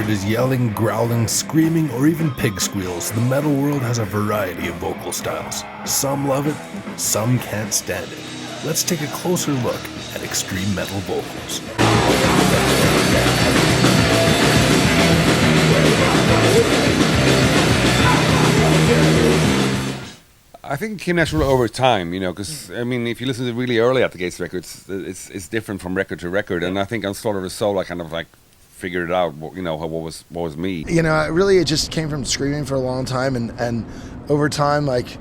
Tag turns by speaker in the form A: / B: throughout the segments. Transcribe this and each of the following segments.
A: it is yelling, growling, screaming, or even pig squeals, the metal world has a variety of vocal styles. Some love it, some can't stand it. Let's take a closer look at extreme metal vocals.
B: I think it came natural over time, because, I mean, if you listen to really early At the Gates records, it's different from record to record, and I think on Slaughter of the Soul, I kind of like figured it out, what was me.
C: It just came from screaming for a long time, and over time, like,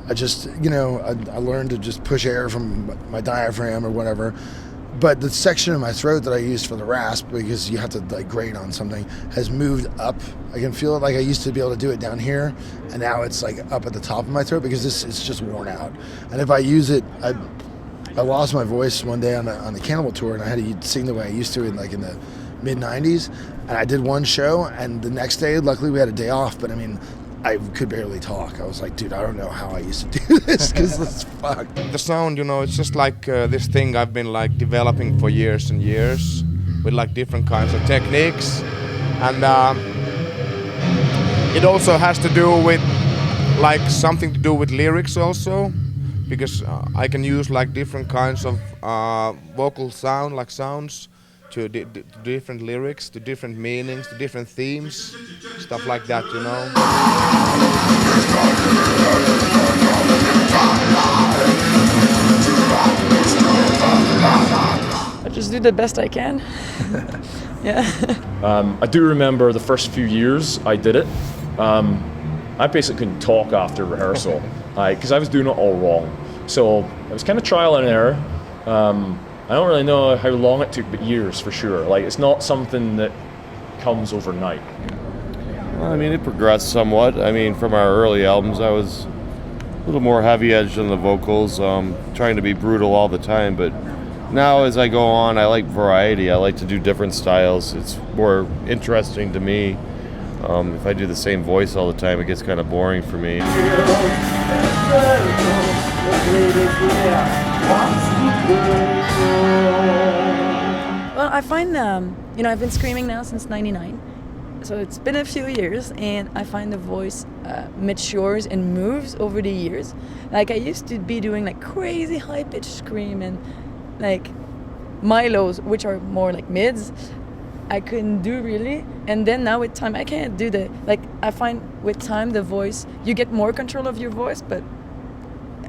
C: I just, I learned to just push air from my diaphragm or whatever. But the section of my throat that I used for the rasp, because you have to like grate on something, has moved up. I can feel it like I used to be able to do it down here, and now it's like up at the top of my throat because it's just worn out. And if I use it, I lost my voice one day on the Cannibal tour, and I had to sing the way I used to in the mid-90s. And I did one show, and the next day, luckily we had a day off, but I mean, I could barely talk. I was like, dude, I don't know how I used to do this because it's fucked.
D: The sound, it's just like this thing I've been like developing for years and years with like different kinds of techniques. And it also has to do with like something to do with lyrics also, because I can use like different kinds of vocal sounds to different lyrics, to different meanings, to different themes, stuff like that,
E: I just do the best I can. Yeah.
F: I do remember the first few years I did it. I basically couldn't talk after rehearsal, because I was doing it all wrong. So it was kind of trial and error. I don't really know how long it took, but years for sure. Like, it's not something that comes overnight.
G: Well, I mean, it progressed somewhat. I mean, from our early albums, I was a little more heavy-edged on the vocals, trying to be brutal all the time. But now, as I go on, I like variety. I like to do different styles. It's more interesting to me. If I do the same voice all the time, it gets kind of boring for me.
E: Well, I find, I've been screaming now since '99, so it's been a few years, and I find the voice matures and moves over the years. Like, I used to be doing like crazy high-pitched scream and like Milos, which are more like mids, I couldn't do really. And then now with time, I can't do I find with time the voice, you get more control of your voice, but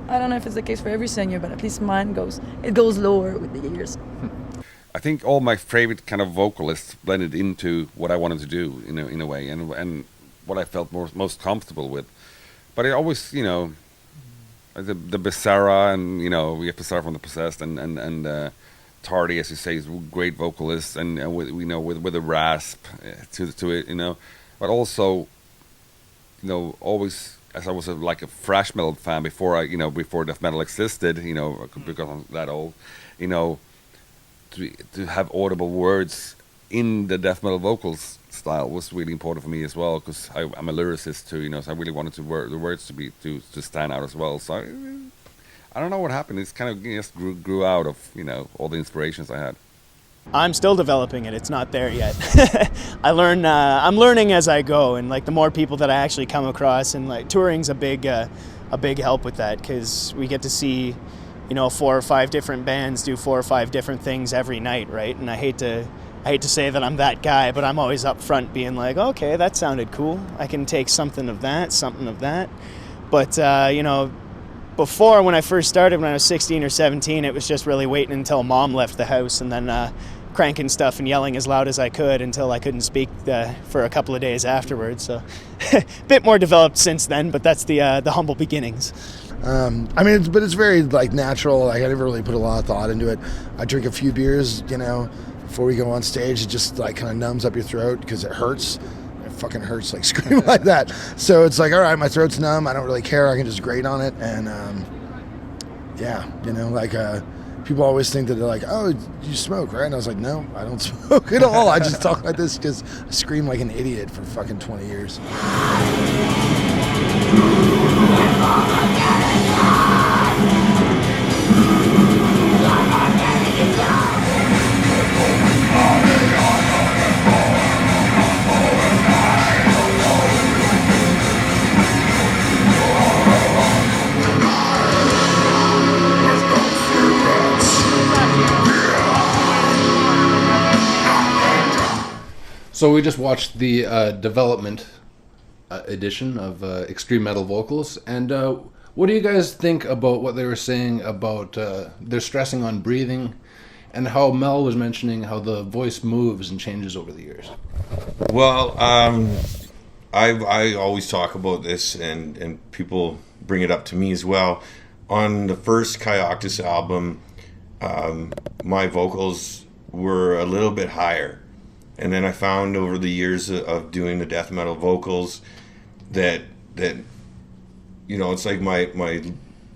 E: I don't know if it's the case for every singer, but at least mine goes lower with the years.
B: I think all my favorite kind of vocalists blended into what I wanted to do in a way, and what I felt most comfortable with. But I always, the Becerra, and we have Becerra from the Possessed, and Tardy, as you say, is a great vocalist, and with a rasp to it, but also, always. As I was like a thrash metal fan before before death metal existed, because I'm that old, to have audible words in the death metal vocals style was really important for me as well, because I'm a lyricist too, so I really wanted the words to stand out as well. So I don't know what happened. It's kind of just grew out of all the inspirations I had.
H: I'm still developing it. It's not there yet. I'm learning as I go, and like the more people that I actually come across, and like touring's a big help with that, because we get to see 4 or 5 different bands do 4 or 5 different things every night, right? And I hate to say that I'm that guy, but I'm always up front being like, okay, that sounded cool. I can take something of that. But before, when I first started, when I was 16 or 17, it was just really waiting until mom left the house, and then cranking stuff and yelling as loud as I could until I couldn't speak for a couple of days afterwards. So a bit more developed since then, but that's the humble beginnings.
C: But it's very like natural. Like, I never really put a lot of thought into it. I drink a few beers, before we go on stage. It just like kind of numbs up your throat because it hurts. It fucking hurts, like screaming like that. So it's like, all right, my throat's numb. I don't really care. I can just grate on it, and people always think that they're like, oh, you smoke, right? And I was like, no, I don't smoke at all. I just talk like this because I scream like an idiot for fucking 20 years.
A: So we just watched the development edition of Extreme Metal Vocals, and what do you guys think about what they were saying about they're stressing on breathing, and how Mel was mentioning how the voice moves and changes over the years?
I: Well, I always talk about this, and people bring it up to me as well. On the first Kaioctus album, my vocals were a little bit higher. And then I found over the years of doing the death metal vocals that you know, it's like my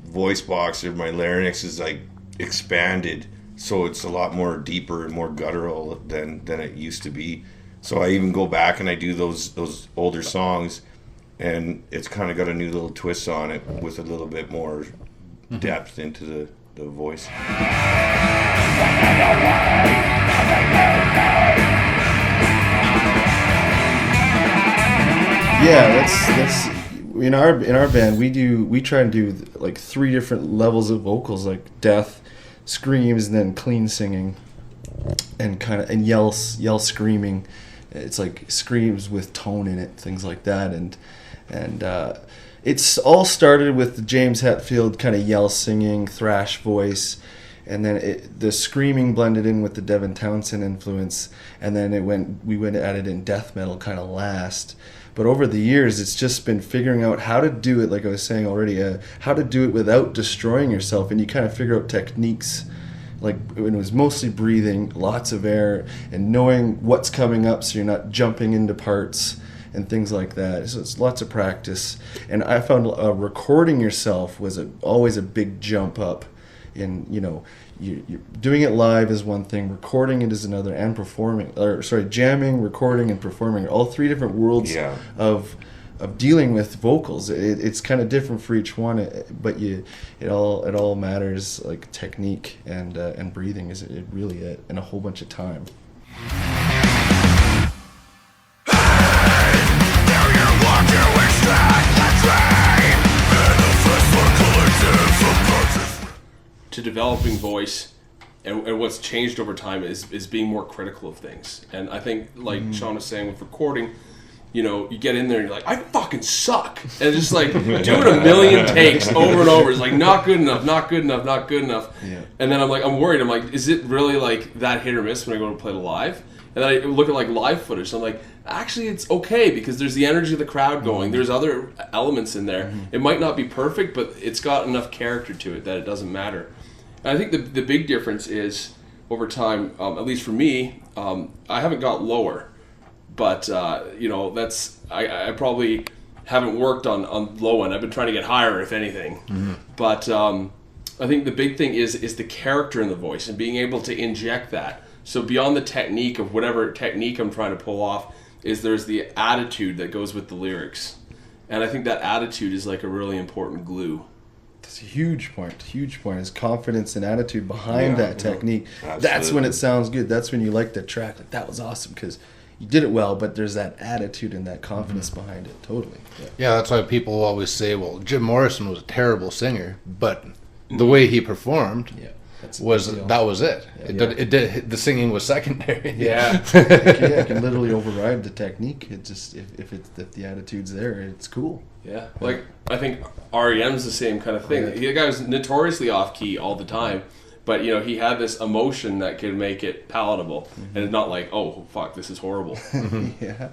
I: voice box or my larynx is like expanded, so it's a lot more deeper and more guttural than it used to be. So I even go back and I do those older songs, and it's kind of got a new little twist on it with a little bit more depth into the voice.
J: Yeah, that's in our band we try and do like 3 different levels of vocals, like death, screams, and then clean singing, and yell screaming. It's like screams with tone in it, things like that, and it's all started with the James Hetfield kind of yell singing, thrash voice, and then the screaming blended in with the Devin Townsend influence, and then we went at it in death metal kind of last. But over the years, it's just been figuring out how to do it, like I was saying already, how to do it without destroying yourself, and you kind of figure out techniques. Like when it was mostly breathing, lots of air, and knowing what's coming up so you're not jumping into parts and things like that. So it's lots of practice. And I found recording yourself was always a big jump up in, you know, you're doing it live is one thing, recording it is another, and jamming, recording, and performing are all 3 different worlds of dealing with vocals. It's kind of different for each one, but it all matters, like technique and breathing is it really it, and a whole bunch of time.
K: To developing voice, and what's changed over time is being more critical of things. And I think, like Sean was saying with recording, you know, you get in there and you're like, I fucking suck. And just like doing a million takes over and over is like, not good enough, not good enough, not good enough. Yeah. And then I'm worried. I'm like, is it really like that hit or miss when I go to play live? And then I look at like live footage. So I'm like, actually, it's okay because there's the energy of the crowd going. There's other elements in there. It might not be perfect, but it's got enough character to it that it doesn't matter. And I think the big difference is over time, at least for me, I haven't got lower. But, you know, that's I probably haven't worked on low end. I've been trying to get higher, if anything. Mm-hmm. But I think the big thing is the character in the voice and being able to inject that. So beyond the technique of whatever technique I'm trying to pull off, there's the attitude that goes with the lyrics. And I think that attitude is like a really important glue.
J: That's a huge point is confidence and attitude behind that technique.
I: Absolutely.
J: That's when it sounds good. That's when you like the track. Like, that was awesome because you did it well, but there's that attitude and that confidence behind it. Totally.
A: Yeah, that's why people always say, well, Jim Morrison was a terrible singer, but the way he performed that was it. The singing was secondary.
J: Yeah. It can literally override the technique. It just if the attitude's there, it's cool.
K: Yeah, like I think REM's the same kind of thing. The guy was notoriously off key all the time, but you know he had this emotion that could make it palatable, and it's not like, oh fuck, this is horrible.
J: Yeah.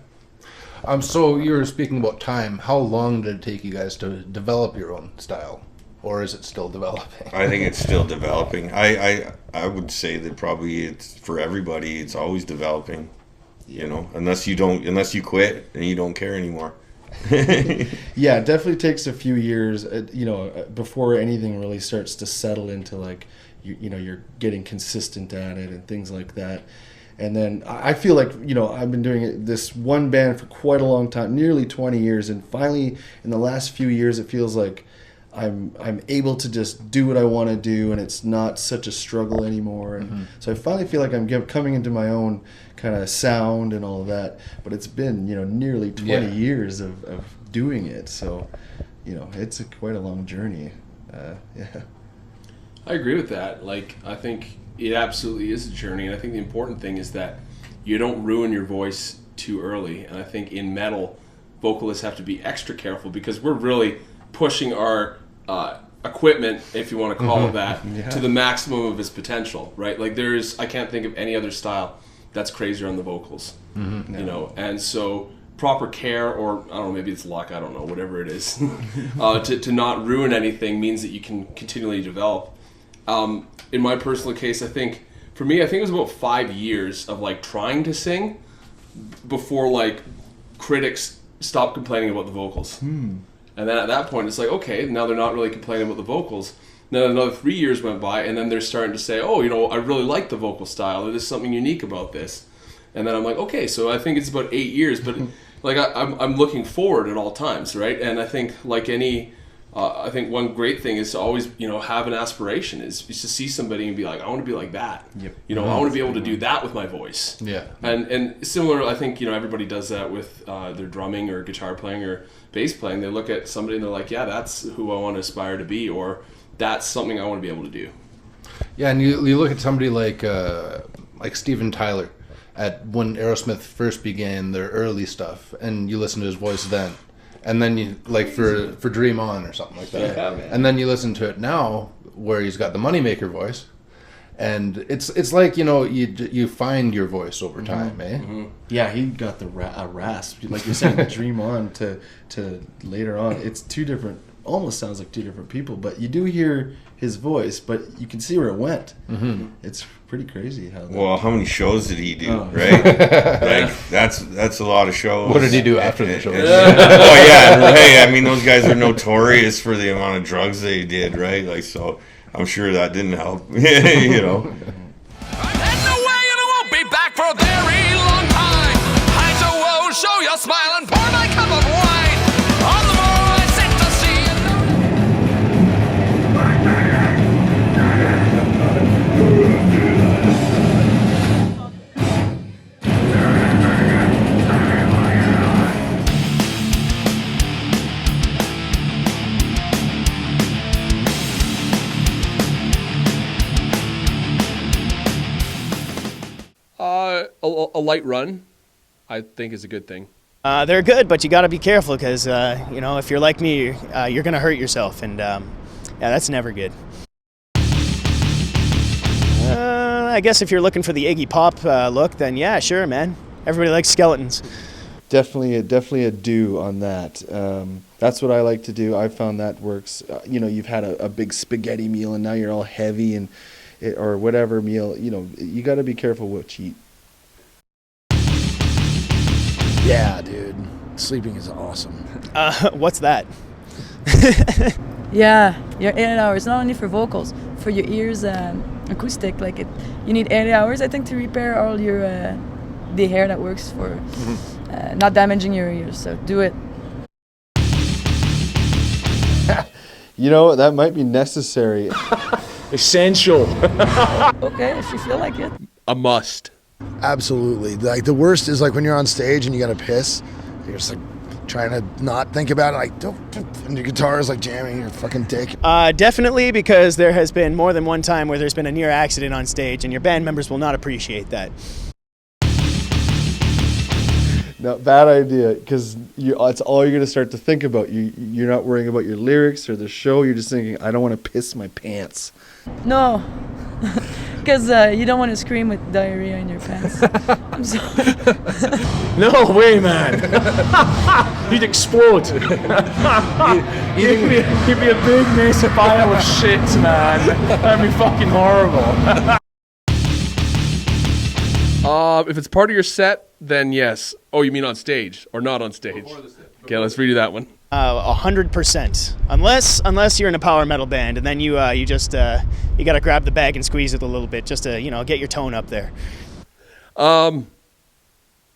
A: So you were speaking about time. How long did it take you guys to develop your own style, or is it still developing?
I: I think it's still developing. I would say that probably it's for everybody. It's always developing. You know, unless you quit and you don't care anymore.
J: Yeah, it definitely takes a few years, before anything really starts to settle into like, you're getting consistent at it and things like that. And then I feel like, I've been doing this one band for quite a long time, nearly 20 years. And finally, in the last few years, it feels like I'm able to just do what I want to do, and it's not such a struggle anymore. And so I finally feel like I'm coming into my own kind of sound and all of that. But it's been, nearly 20 years of doing it. So, it's quite a long journey.
K: I agree with that. Like, I think it absolutely is a journey. And I think the important thing is that you don't ruin your voice too early. And I think in metal, vocalists have to be extra careful because we're really pushing our equipment, if you want to call it that, to the maximum of its potential, right? Like I can't think of any other style that's crazier on the vocals, you know, and so proper care, or I don't know, maybe it's luck, I don't know, whatever it is, to not ruin anything means that you can continually develop. In my personal case, I think, for me, I think it was about 5 years of like trying to sing before like critics stopped complaining about the vocals. And then at that point, it's like, okay, now they're not really complaining about the vocals. Then another 3 years went by, and then they're starting to say, oh, you know, I really like the vocal style, or there's something unique about this. And then I'm like, okay, so I think it's about 8 years, but like I'm looking forward at all times, right? And I think like any, I think one great thing is to always, you know, have an aspiration, is to see somebody and be like, I want to be like that. You know, I want to be able to do that with my voice. And similar, I think, you know, everybody does that with their drumming or guitar playing or bass playing. They look at somebody and they're like, yeah, that's who I want to aspire to be, or that's something I want to be able to do.
A: Yeah, and you look at somebody like Steven Tyler, at when Aerosmith first began their early stuff, and you listen to his voice then, and then you like for Dream On or something like that, and then you listen to it now where he's got the Moneymaker voice, and it's like, you know, you find your voice over time,
J: Yeah, he got the rasp, like you're saying, the Dream On to later on. It's two different, almost sounds like two different people, but you do hear his voice, but you can see where it went. It's pretty crazy how.
I: Well, how many shows did he do? Right, like that's a lot of shows.
A: What did he do after the show?
I: Oh yeah, hey, I mean, those guys are notorious for the amount of drugs they did, right? Like, so I'm sure that didn't help. You know.
L: For a very long time, I so will show your smile and pour my cup of wine. On the morrow I sit to see
K: a light run, I think, is a good thing.
H: They're good, but you got to be careful because, you know, if you're like me, you're going to hurt yourself. And, yeah, that's never good. I guess if you're looking for the Iggy Pop look, then yeah, sure, man. Everybody likes skeletons.
J: Definitely a do on that. That's what I like to do. I found that works. You know, you've had a big spaghetti meal and now you're all heavy and or whatever meal. You know, you got to be careful what you eat.
C: Yeah, dude. Sleeping is awesome.
H: What's that?
E: Yeah, your 8 hours, not only for vocals, for your ears, acoustic. Like you need 8 hours, I think, to repair all your the hair that works for not damaging your ears. So do it.
J: You know, that might be necessary.
F: Essential.
E: Okay, if you feel like it.
K: A must.
C: Absolutely. Like the worst is like when you're on stage and you gotta piss. You're just like trying to not think about it. Like, and your guitar is like jamming your fucking dick.
H: Definitely, because there has been more than one time where there's been a near accident on stage, and your band members will not appreciate that.
J: No, bad idea, because it's all you're going to start to think about. You're not worrying about your lyrics or the show. You're just thinking, I don't want to piss my pants.
E: No, because you don't want to scream with diarrhea in your pants. I'm sorry.
F: No way, man. He'd explode. He'd be a big mess of pile of shit, man. That'd be fucking horrible.
K: If it's part of your set, then yes. Oh, you mean on stage or not on stage? Okay, let's redo that one.
H: 100%. Unless you're in a power metal band, and then you just you got to grab the bag and squeeze it a little bit just to get your tone up there.
K: I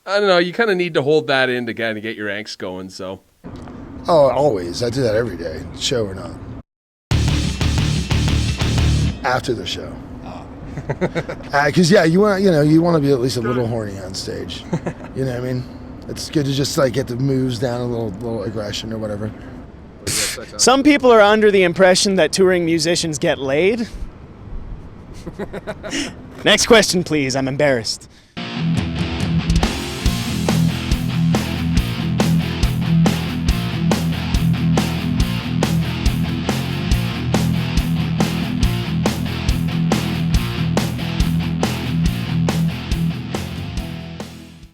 K: don't know. You kind of need to hold that in to kind of get your angst going. So.
C: Oh, always. I do that every day, show or not. After the show. Because you want to be at least a little horny on stage. You know what I mean? It's good to just like get the moves down, a little aggression or whatever.
H: Some people are under the impression that touring musicians get laid. Next question, please. I'm embarrassed.